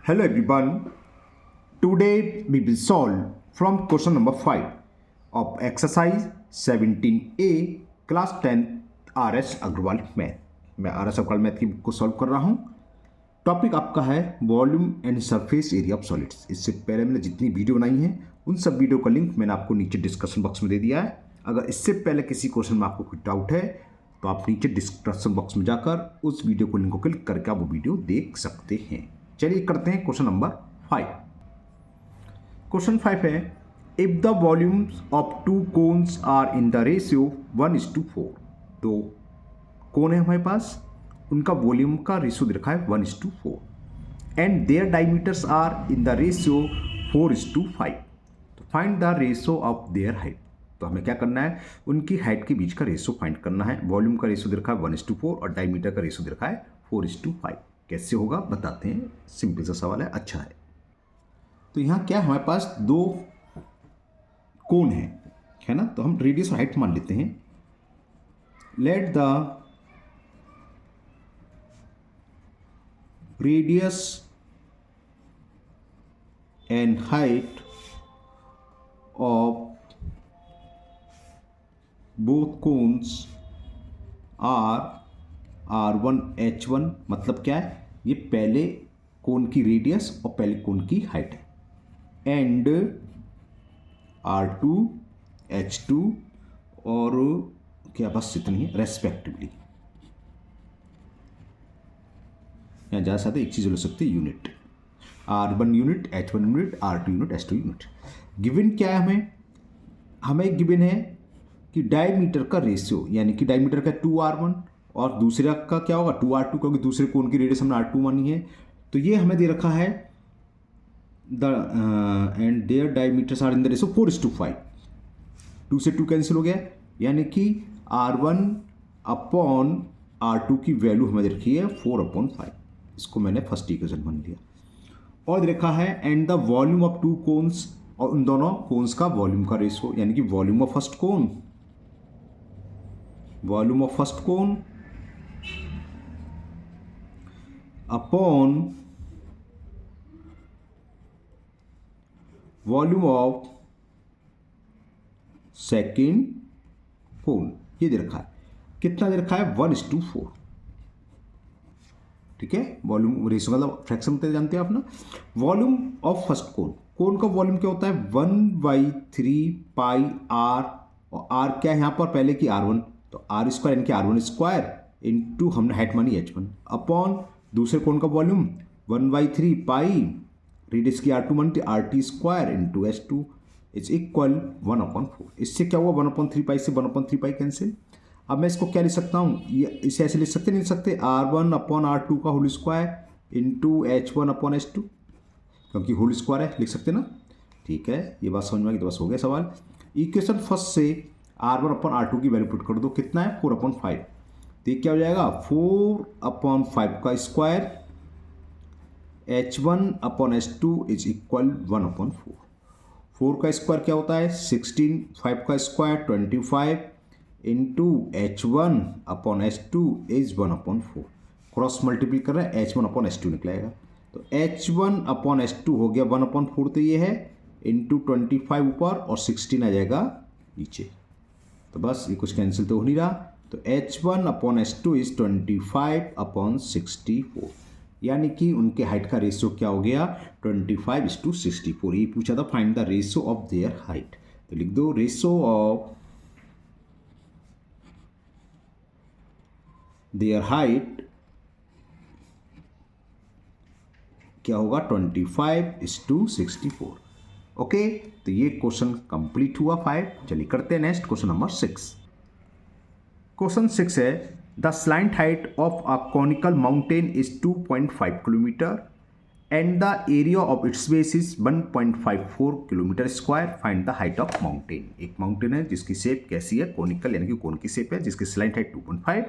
Hello everyone. Today we will solve from question number 5 of exercise 17A class 10 RS Agarwal math. मैं RS Agarwal math की book को solve कर रहा हूँ। Topic आपका है volume and surface area of solids. इससे पहले मैंने जितनी वीडियो बनाई हैं उन सब वीडियो का लिंक मैंने आपको नीचे डिस्कशन बॉक्स में दे दिया है। अगर इससे पहले किसी क्वेश्चन में आपको कोई डाउट है तो आप नीचे डिस्क्रिप्शन बॉक्स में जाकर उस वीडियो को लिंक को क्लिक करके आप वो वीडियो देख सकते हैं। चलिए करते हैं क्वेश्चन नंबर 5। क्वेश्चन 5 है if the volumes of two cones are in the ratio 1:4। तो कोन है हमारे पास, उनका वॉल्यूम का रेशियो दे रखा है 1:4 and their diameters are in the ratio 4:5। तो find the ratio of their height. तो हमें क्या करना है, उनकी हाइट के बीच का रेशियो फाइंड करना है। वॉल्यूम का रेशियो दे रखा है 1:4 और डायमीटर का रेशियो दे रखा है 4:5। कैसे होगा बताते हैं, सिंपल सा सवाल है, अच्छा है। तो यहाँ क्या है, हमारे पास दो कोन है ना। तो हम रेडियस और हाइट मान लेते हैं। Let the radius and height of both cones are R1 H1। मतलब क्या है, ये पहले कोन की रेडियस और पहले कोन की हाइट है। एंड R2 H2 और क्या बस इतनी है रेस्पेक्टिवली। यहाँ ज़्यादा साथ एक चीज़ हो सकती है, unit. R1 unit, H1 unit, R2 unit, H2 unit. Given क्या है हमें गिवन है कि डायमीटर का रेशियो, यानी कि डायमीटर का 2R1 और दूसरा का क्या होगा 2R2, क्योंकि दूसरे कोन की रेडियस हमने R2 मानी है। तो ये हमें दे रखा है the and their diameters are in the ratio 4:5। 2 से 2 कैंसिल हो गया, यानी कि R1 अपॉन R2 की वैल्यू हमें दे रखी है 4/5। इसको मैंने फर्स्ट इक्वेशन मान लिया। और दे रखा है and the volume of two cons, और उन दोनों कोन्स का वॉल्यूम का रेशियो, यानी कि volume of first cone, volume of first cone upon volume of second cone. ये दे रखा है, कितना दे रखा है 1:4। ठीक है, वॉल्यूम रेशियो मतलब फ्रैक्शन होते जानते हैं आप ना। वॉल्यूम ऑफ फर्स्ट कोन, कोन का वॉल्यूम क्या होता है 1/3 पाई आर, और आर क्या है यहाँ पर पहले की R1, तो R² यानी कि R1² इंटू हमने हाइट मानी H1 अपॉन दूसरे कोन का वॉल्यूम 1/3 पाई रेडियस की R2 मानी RT² into H2 is equal 1/4। इससे क्या हुआ 1/3 पाई से 1/3 पाई कैंसिल। अब मैं इसको क्या लिख सकता हूँ, ये इसे ऐसे लिख सकते नहीं लिख सकते, R1 अपॉन R2 का whole square into H1 upon H2, क्योंकि होल स्क्वायर है, लिख सकते ना। ठीक है, ये बात समझ में आ गई तो बस हो गया सवाल। इक्वेशन फर्स्ट से R1 अपॉन R2 की वैल्यू पुट कर दो, कितना है 4/5। तो ये क्या हो जाएगा 4/5 का square H1 upon H2 is equal 1/4। 4 का स्क्वायर क्या होता है 16, 5 का square 25 into H1 upon H2 is 1/4। Cross multiply कर रहे हैं, H1 अपॉन H2 निकलेगा। तो H1 अपॉन H2 हो गया 1/4, तो ये है इंटू 25 ऊपर और 16 आ जाएगा नीचे। तो बस ये कुछ कैंसिल तो हो नहीं रहा। तो H1 अपॉन H2 इज 25/64, यानी कि उनके हाइट का रेशियो क्या हो गया 25:64। ये पूछा था find the ratio of their height. तो लिख दो रेशियो ऑफ देयर हाइट क्या होगा 25:64। ओके, तो ये क्वेश्चन कंप्लीट हुआ 5। चलिए करते हैं नेक्स्ट क्वेश्चन नंबर 6। क्वेश्चन 6 है the slant height of a conical mountain is 2.5 kilometre and the area of its base is 1.54 kilometre square. Find the height of mountain. एक माउंटेन है जिसकी शेप कैसी है, कॉनिकल यानी कि कोन की शेप है, जिसकी स्लाइंट हाइट 2.5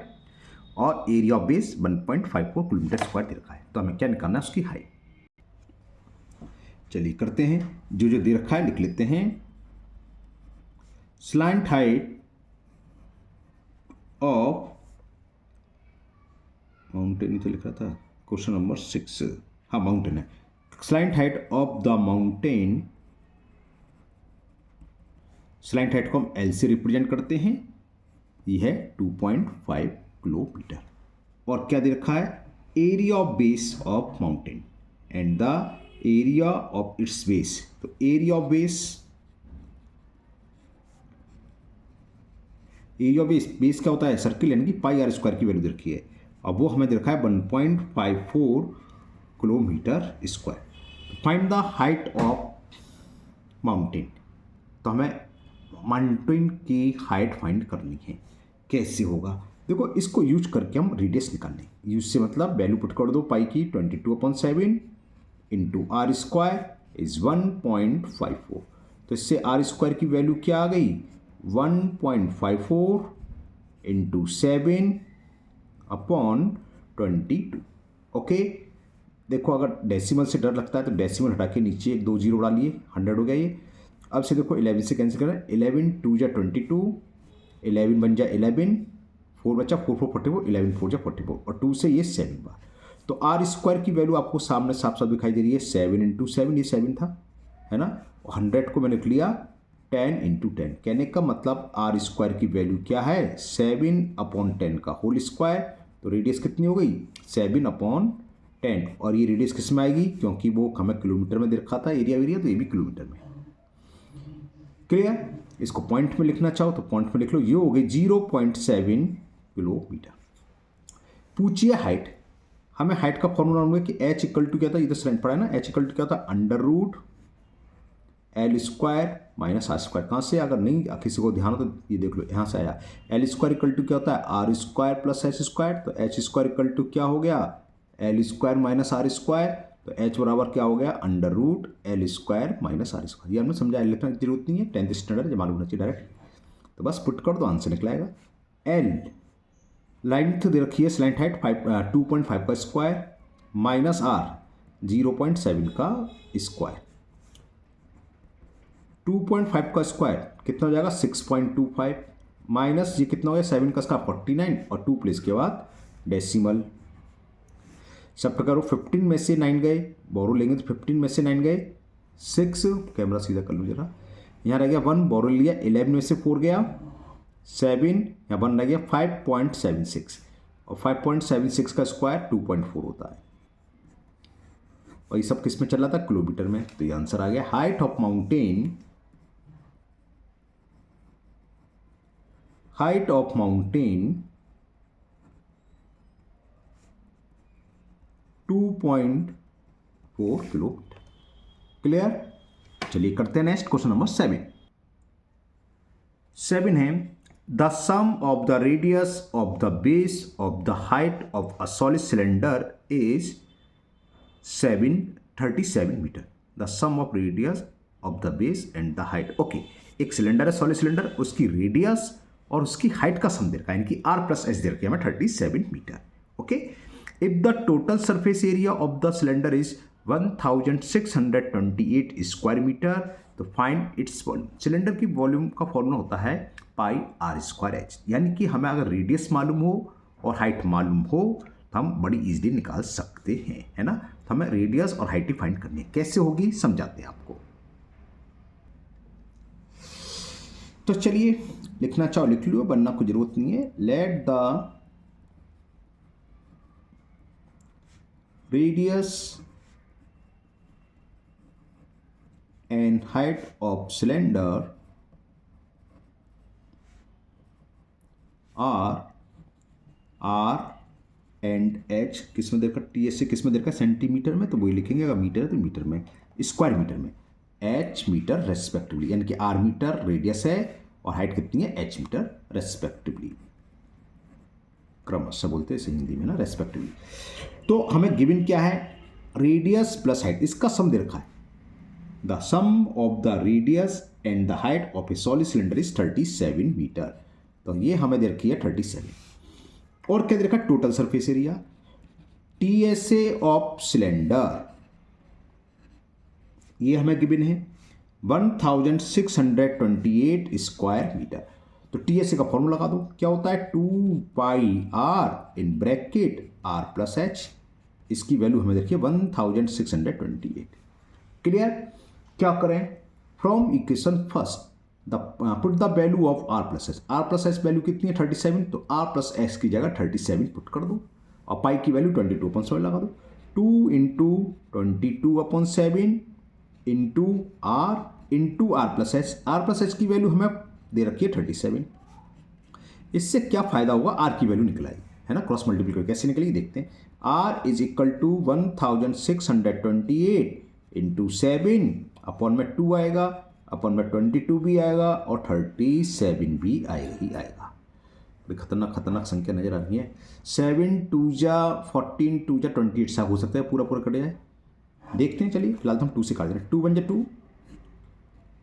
और area of base 1.54 kilometre square दे रखा है। तो हमें क्या निकालना है उसकी हाइट। चलिए करते हैं, जो जो दे रखा है लिख लेते हैं। स्लाइंट हाइट ऑफ माउंटेन ही तो लिखा था क्वेश्चन नंबर 6। हाँ माउंटेन है, slant height of the mountain, slant height को हम एल से रिप्रेजेंट करते हैं, ये है 2.5 किलोमीटर। और क्या दे रखा है, area of base of mountain and the area of its base. तो area of base, area of base क्या होता है, सर्किल यानी कि पाई आर स्क्वायर की वैल्यू दे रखी है। अब वो हमें दे रखा है 1.54 kilometre square. Find the height of mountain, तो हमें माउंटेन की हाइट फाइंड करनी है। कैसे होगा, देखो इसको यूज करके हम रेडियस निकालने, यूज से मतलब वैल्यू पुट कर दो पाई की 22/7 इंटू आर स्क्वायर इज 1.54। तो इससे आर स्क्वायर की वैल्यू क्या आ गई, 1.54 इंटू 7/22। ओके, देखो अगर डेसिमल से डर लगता है तो डेसिमल हटा के नीचे एक 2 जीरो डालिए, 100 हो गया ये। अब से देखो 11 से कैंसिल करें, 11 2 जा 22, 11 बन जा 11, 4 बचा 4 4 44, 11 4 जा 44 और 2 से ये 7 बार। तो आर स्क्वायर की वैल्यू आपको सामने साफ साफ दिखाई दे रही है, 7 इंटू 7, ये 7 था, है ना। 100 को मैंने लिख लिया 10 इंटू 10। कहने का मतलब आर स्क्वायर की वैल्यू क्या है, 7/10 का होल स्क्वायर। तो रेडियस कितनी हो गई, 7/10। और ये रेडियस किस में आएगी, क्योंकि वो हमें किलोमीटर में दे रखा था एरिया, तो ये भी किलोमीटर में। क्लियर, इसको पॉइंट में लिखना चाहो तो पॉइंट में लिख लो, ये हो गई 0.7 किलोमीटर। पूछिए हाइट, हमें हाइट का फॉर्मूला होगा कि h इक्वल टू क्या था, ये तो स्टैंड पड़ा है ना, h इक्वल टू क्या था, √L square minus R square. कहाँ से, अगर नहीं किसी को ध्यान हो तो ये देख लो, यहाँ से आया। L स्क्वायर इक्वल टू क्या होता है, R square plus H square. तो h स्क्वायर इक्वल टू क्या हो गया, L square minus R square. तो h बराबर क्या हो गया, √L square minus R square. ये हमने समझा, लिखने की जरूरत नहीं है, 10th स्टैंडर्ड जब मालूम होना चाहिए डायरेक्ट। तो बस पुट कर दो, आंसर निकलाएगा। L लेंथ दे रखी है, स्लैंट हाइट 2.5 का स्क्वायर माइनस आर 0.7 का स्क्वायर। 2.5 का स्क्वायर कितना हो जाएगा, 6.25 माइनस ये कितना हो गया, 7 का स्क्वायर 49 और 2 प्लेस के बाद डेसिमल। सब करो, 15 में से 9 गए, बोरो लेंगे तो 15 में से 9 गए 6, कैमरा सीधा कर लो जरा, यहाँ रह गया 1, बोरो लिया, 11 में से 4 गया 7, यहाँ 1 रह गया 5.76 और 5.76 का स्क्वायर 2.4 होता है। और ये सब किस में चल रहा था, किलोमीटर में। तो ये आंसर आ गया, height of mountain, height of mountain 2.4 kilometre. Clear, चलिए करते हैं नेक्स्ट क्वेश्चन नंबर 7 है, the sum of the radius of the base of the height of a solid cylinder is 37 metre. The sum of radius of the base and the height. Okay, एक cylinder है, solid cylinder, उसकी radius और उसकी height का सम दे रखा है, यानी कि r प्लस एच दे रखी है हमें 37 metre. Okay, if the total surface area of the cylinder is 1628 square metre, तो फाइंड इट्स वॉल्यूम। सिलेंडर की वॉल्यूम का फॉर्मूला होता है पाई आर स्क्वायर एच, यानी कि हमें अगर रेडियस मालूम हो और हाइट मालूम हो तो हम बड़ी इजीली निकाल सकते हैं, है ना। तो हमें रेडियस और हाइट ही फाइंड करनी है, कैसे होगी समझाते हैं आपको। तो चलिए, लिखना चाहो लिख लो, बनना कोई जरूरत नहीं है। Let the radius and height of cylinder R and H किस में देखा, टी एस से किस में देखा, सेंटीमीटर में, तो वही लिखेंगे, अगर मीटर है तो मीटर में, स्क्वायर मीटर में, एच मीटर रेस्पेक्टिवली, यानी कि आर मीटर रेडियस है और हाइट कितनी है, एच मीटर रेस्पेक्टिवली, क्रमशः बोलते हैं इसे हिंदी में ना, रेस्पेक्टिवली। तो हमें गिवन क्या है, रेडियस प्लस हाइट, इसका सम दे रखा है। The sum of the radius and the height of a solid cylinder is 37 metre. तो ये हमें दे रखी है 37। और क्या दे रखा है, total surface area, TSA of cylinder, ये हमें गिवन है 1628 स्क्वायर मीटर। तो टीएसए का फॉर्मूला लगा दो, क्या होता है, 2 pi r in bracket r plus h इसकी वैल्यू हमें देखिए 1628। क्लियर। क्या करें, from equation first the put the value of r plus s value कितनी है 37, तो आर प्लस एस की जगह 37 पुट कर दो और पाई की वैल्यू 22/7 लगा दो। 2 into 22/7 into R plus S की वैल्यू हमें दे रखी है 37। इससे क्या फायदा होगा, आर की वैल्यू निकल आई है ना, क्रॉस मल्टीप्लिकेशन कैसे निकलेगी देखते हैं। R is equal to 1628 into 7 upon में 2 आएगा, अपॉन में 22 भी आएगा और 37 भी आएगा ही आएगा। बड़ी खतरनाक संख्या नजर आ रही है। 7 2 जा 14 2 जा 28 सा हो सकता है पूरा कट जाए। देखते हैं, चलिए फिलहाल तो हम 2 से काट दे रहे हैं। 2 1 जा 2,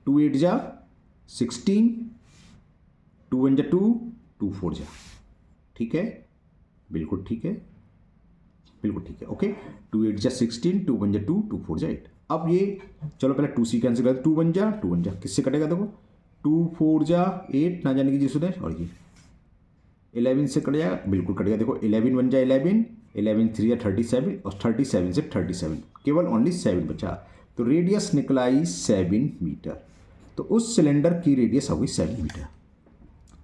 2 8 जा 16, 2 1 जा 2, 2 4 जा, ठीक है, बिल्कुल ठीक है, बिल्कुल ठीक है, ओके। 2 8 जा 16, 2 1 जा 2, 2 4 जा 8। अब ये चलो पहले 2 सी कैंसिल कर, 2 1 जा 2 1 जा किससे कटेगा देखो, 2 4 जा 8 ना जाने की जिसने, और ये 11 से कट जाएगा, बिल्कुल कटेगा देखो, 11 1 जा 11, 11 3 जा 37 और 37 से 37 केवल ओनली 7 बचा, तो रेडियस निकला आई 7 मीटर। तो उस सिलेंडर की रेडियस हो गई 7 मीटर।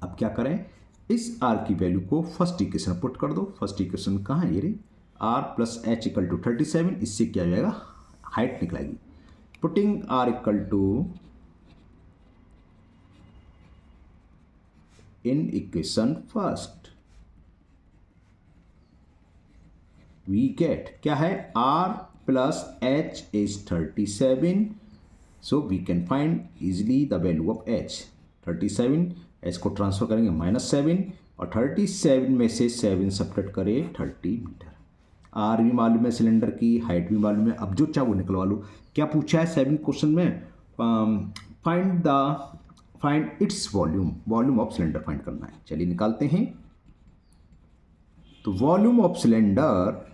अब क्या करें, इस आर की वैल्यू को फर्स्ट इक्वेशन पुट कर दो। फर्स्ट इक्वेशन कहाँ है ये रे, R plus H equal to 37, इससे क्या हो जाएगा, हाइट निकलेगी। Putting R equal to in equation first we get क्या है, R plus H is 37, so we can find easily the value of H 37। H को ट्रांसफर करेंगे -7 और 37 में से 7 सब्ट्रैक्ट करें 30 मीटर। आर भी मालूम है सिलेंडर की, हाइट भी मालूम है, अब जो चाहे वो निकलवा लो। क्या पूछा है 7 क्वेश्चन में, find its volume of cylinder find करना है। चलिए निकालते हैं। तो वॉल्यूम ऑफ सिलेंडर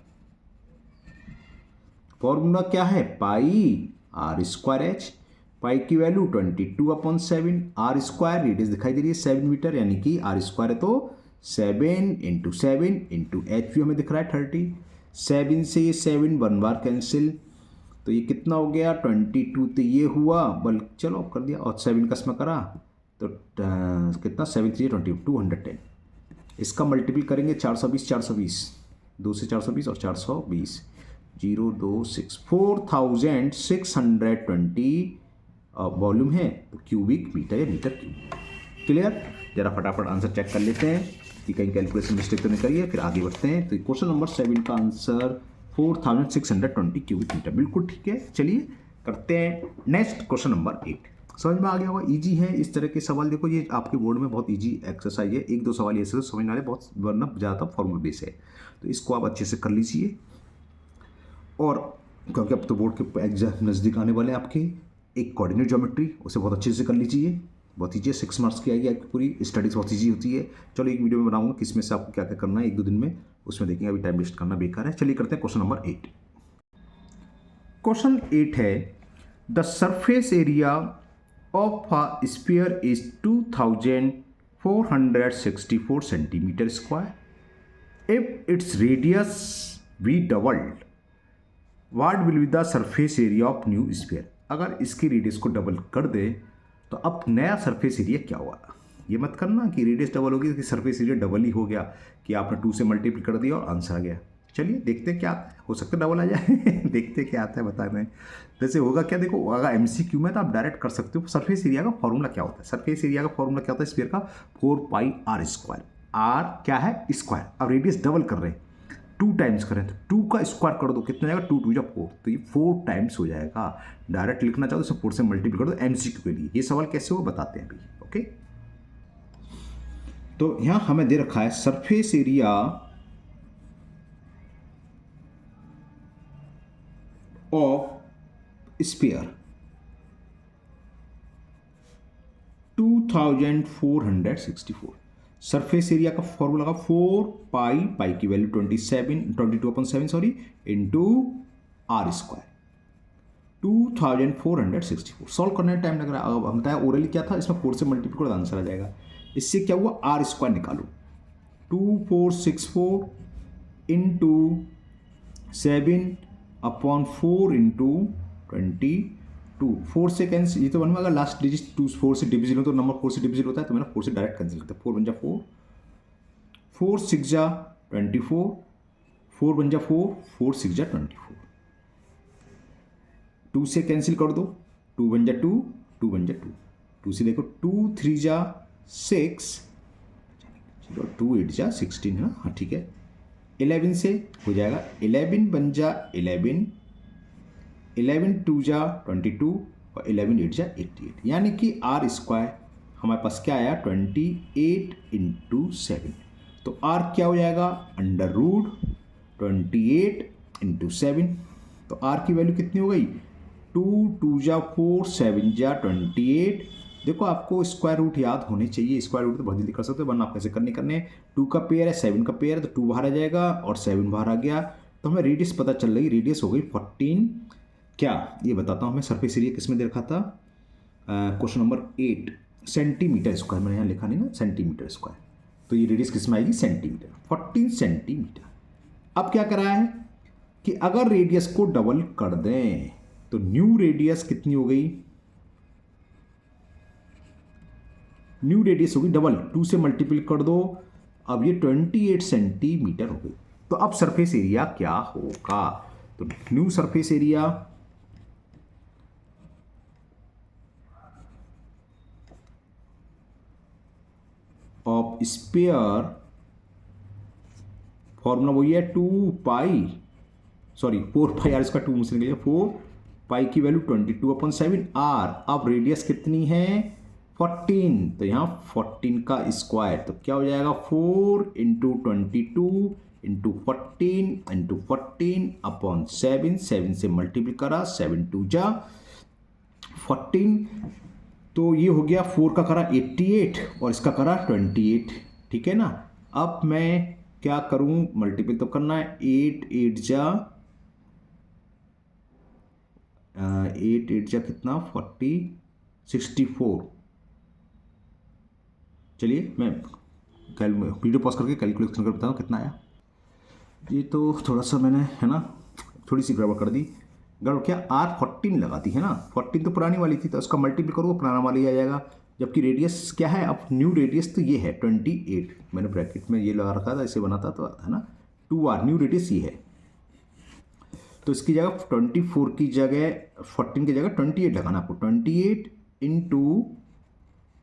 फॉर्मूला क्या है, पाई आर स्क्वायर एच, पाई की वैल्यू 22/7, आर स्क्वायर रेडियस दिखाई दे रही है 7 मीटर, यानी कि आर स्क्वायर है तो 7 इंटू 7 इंटू एच भी हमें दिख रहा है 30। 7 से 7 1 बार कैंसिल, तो ये कितना हो गया 22, तो ये हुआ बल्कि चलो कर दिया, और 7 का इसमें करा तो कितना 7 3 20 210। इसका मल्टीपल करेंगे 420 2 से 420 और 420 0 2 6 4620 वॉल्यूम है, तो क्यूबिक मीटर या मीटर क्यूब। क्लियर। जरा फटाफट आंसर चेक कर लेते हैं कि कहीं कैलकुलेशन मिस्टेक तो नहीं करिए, फिर आगे बढ़ते हैं। तो क्वेश्चन नंबर 7 का आंसर 4620 क्यूबिक मीटर, बिल्कुल ठीक है। चलिए करते हैं नेक्स्ट क्वेश्चन नंबर 8। समझ में आ गया होगा, इजी है इस तरह के सवाल। देखो ये आपके बोर्ड में बहुत इजी एक्सरसाइज है, 1-2 सवाल ऐसे समझ वाले, बहुत वरना ज़्यादातर फॉर्मूला बेस है, तो इसको आप अच्छे से कर लीजिए। और क्योंकि अब तो बोर्ड के एग्जाम नज़दीक आने वाले हैं आपके, एक कोऑर्डिनेट ज्योमेट्री उसे बहुत अच्छे से कर लीजिए, बहुत ईजी है, 6 मार्क्स की आएगी आपकी पूरी स्टडीज, बहुत ईजी होती है। चलो एक वीडियो में बनाऊंगा किस में से आपको क्या क्या करना है 1-2 दिन में, उसमें देखेंगे, अभी टाइम वेस्ट करना बेकार है। चलिए करते हैं क्वेश्चन नंबर 8। क्वेश्चन 8 है, the surface area of a sphere is 2464 centimetre square. If its radius we doubled, what will be the surface area of new sphere. अगर इसकी रेडियस को डबल कर दे तो अब नया सरफेस एरिया क्या हुआ। ये मत करना कि रेडियस डबल होगी तो सरफेस एरिया डबल ही हो गया, कि आपने 2 से मल्टीप्लाई कर दिया और आंसर आ गया। चलिए देखते हैं क्या हो सकता है डबल आ जाए देखते क्या आता है, बता रहे हैं। वैसे होगा क्या, देखो अगर MCQ में तो आप डायरेक्ट कर सकते हो। सरफेस एरिया का फॉर्मूला क्या होता है, सरफेस एरिया का फॉर्मूला क्या होता है स्फीयर का, 4πr²। आर क्या है स्क्वायर, अब रेडियस डबल कर रहे हैं 2 टाइम्स करें तो 2 का स्क्वायर कर दो, कितना जाएगा 2 2 जा 4, तो ये 4 टाइम्स हो जाएगा। डायरेक्ट लिखना चाहो तो 4 से मल्टीप्लाई कर दो MCQ के लिए। ये सवाल कैसे हो बताते हैं अभी, ओके। तो यहां हमें दे रखा है surface area of sphere 2464। Surface area का फॉर्मूला का 4 पाई की value 22/7 sorry into R square 2464। Solve करने में टाइम लग रहा है। अब हम बताया ओरली क्या था, इसमें 4 से मल्टीप्लाई करो आंसर आ जाएगा। इससे क्या हुआ, आर स्क्वायर निकालो 2464 इंटू 7/4 इंटू 22, 4 से कैंसिल, ये तो वन में अगर लास्ट डिजिट 2 4 से डिविजन हो तो नंबर 4 से डिविजन होता है, तो मैंने 4 से डायरेक्ट कैंसिल करता है। 4 बन जा 4, 4 6 जा 24, 4 बन जा 4, 4 6 जा 24, 2 से कैंसिल कर दो, 2 बन जा 2, 2 बन जा 2, 2 से देखो 2 3 जा 6, 2 8 जा 16 है ना, हाँ ठीक है। 11 से हो जाएगा 11 बन जा 11, 11 2 जा 22 और 11 8 जा 88, यानी कि आर स्क्वायर हमारे पास क्या आया 28 इंटू 7। तो आर क्या हो जाएगा अंडर रूट 28 इंटू 7। तो आर की वैल्यू कितनी हो गई 2 2 जा 4 7 जा 28। देखो आपको स्क्वायर रूट याद होने चाहिए, स्क्वायर रूट तो बहुत जल्दी कर सकते हो, वरना आप कैसे करने 2 का पेयर है 7 का पेयर है, तो 2 बाहर आ जाएगा और 7 बाहर आ गया। तो हमें रेडियस पता चल रही, रेडियस हो गई 14, क्या ये बताता हूँ, हमें सरफेस एरिया किस में दे रखा था, क्वेश्चन नंबर 8, सेंटीमीटर स्क्वायर, मैंने यहाँ लिखा नहीं ना सेंटीमीटर स्क्वायर, तो ये रेडियस किस में आएगी सेंटीमीटर, 14 सेंटीमीटर। अब क्या करा है कि अगर रेडियस को डबल कर दें तो न्यू रेडियस कितनी हो गई, न्यू रेडियस होगी डबल, 2 से मल्टीपल कर दो, अब ये 28 सेंटीमीटर हो गई। तो अब सरफेस एरिया क्या होगा, तो new surface area of sphere, formula वही है 2 पाई, सॉरी 4 पाई आर, इसका 2 मुझसे निकलेगा, 4 पाई की वैल्यू 22/7 आर। अब रेडियस कितनी है 14, तो यहाँ 14 का स्क्वायर, तो क्या हो जाएगा 4 इंटू 22 इंटू 14 इंटू 14/7, 7 से मल्टीपल करा, 7 2 जा 14, तो ये हो गया 4 का करा 88 और इसका करा 28, ठीक है ना। अब मैं क्या करूं, मल्टीपल तो करना है, 8 8 जा 8 8 जा कितना 40 64। चलिए मैं वीडियो पॉज करके कैलकुलेशन कर बताऊँ कितना आया। ये तो थोड़ा सा मैंने है ना थोड़ी सी गड़बड़ कर दी, गड़बड़ क्या R 14 लगाती है ना, 14 तो पुरानी वाली थी, तो उसका मल्टीपल करो पुराना वाला ही आ जाएगा, जबकि रेडियस क्या है, अब न्यू रेडियस तो ये है 28, मैंने ब्रैकेट में ये लगा रखा था, इसे बना था तो है ना 2R, न्यू रेडियस ये है, तो इसकी जगह 24 की जगह 14 की जगह 28 लगाना आपको, 28 इंटू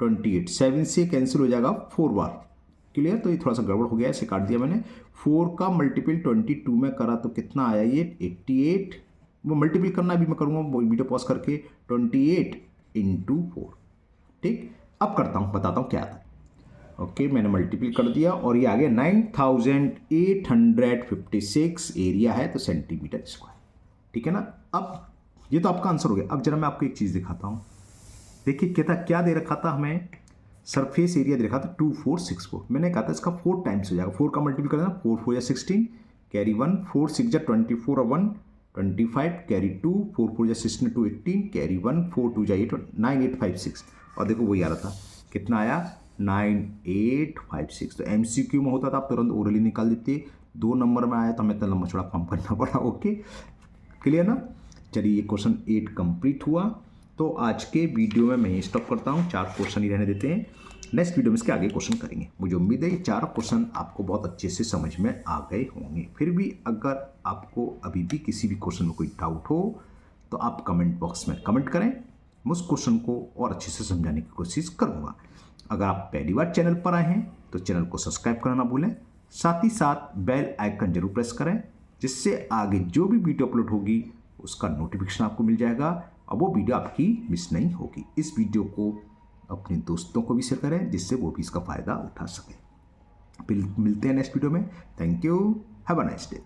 28, 7 से कैंसिल हो जाएगा 4 बार, क्लियर। तो ये थोड़ा सा गड़बड़ हो गया, इसे काट दिया मैंने, 4 का मल्टीपल 22 में करा तो कितना आया ये 88, वो मल्टीपल करना भी मैं करूँगा वीडियो पॉज करके, 28 इंटू 4, ठीक। अब करता हूँ, बताता हूँ क्या था, ओके मैंने मल्टीपल कर दिया और ये आ गया 9856 एरिया है, तो सेंटीमीटर स्क्वायर, ठीक है ना। अब ये तो आपका आंसर हो गया। अब जरा मैं आपको एक चीज़ दिखाता हूँ, देखिए क्या दे रखा था हमें, सरफेस एरिया दे रखा था 2464, मैंने कहा था इसका 4 टाइम्स हो जाएगा, 4 का मल्टीपल कर देना, 4 4 या 16 कैरी 1, 4 6 जा 24 और 1 25 कैरी 2, 4 4 जा 16 2 18 कैरी 1, 4 2 जा 8 9856, और देखो वही आ रहा था, कितना आया 9856। तो MCQ में होता था आप तुरंत ओरली निकाल देते, 2 नंबर में आया तो हमें इतना लंबा चौड़ा काम करना पड़ा, ओके क्लियर ना। चलिए ये क्वेश्चन 8 कंप्लीट हुआ, तो आज के वीडियो में मैं स्टॉप करता हूँ, 4 क्वेश्चन ही रहने देते हैं, नेक्स्ट वीडियो में इसके आगे क्वेश्चन करेंगे। मुझे उम्मीद है ये 4 क्वेश्चन आपको बहुत अच्छे से समझ में आ गए होंगे। फिर भी अगर आपको अभी भी किसी भी क्वेश्चन में कोई डाउट हो तो आप कमेंट बॉक्स में कमेंट करें, मैं उस क्वेश्चन को और अच्छे से समझाने की कोशिश करूँगा। अगर आप पहली बार चैनल पर आए हैं तो चैनल को सब्सक्राइब करना ना भूलें, साथ ही साथ बेल आइकन जरूर प्रेस करें, जिससे आगे जो भी वीडियो अपलोड होगी उसका नोटिफिकेशन आपको मिल जाएगा और वो वीडियो आपकी मिस नहीं होगी। इस वीडियो को अपने दोस्तों को भी शेयर करें, जिससे वो भी इसका फ़ायदा उठा सकें। मिलते हैं नेक्स्ट वीडियो में। Thank you, have a nice day.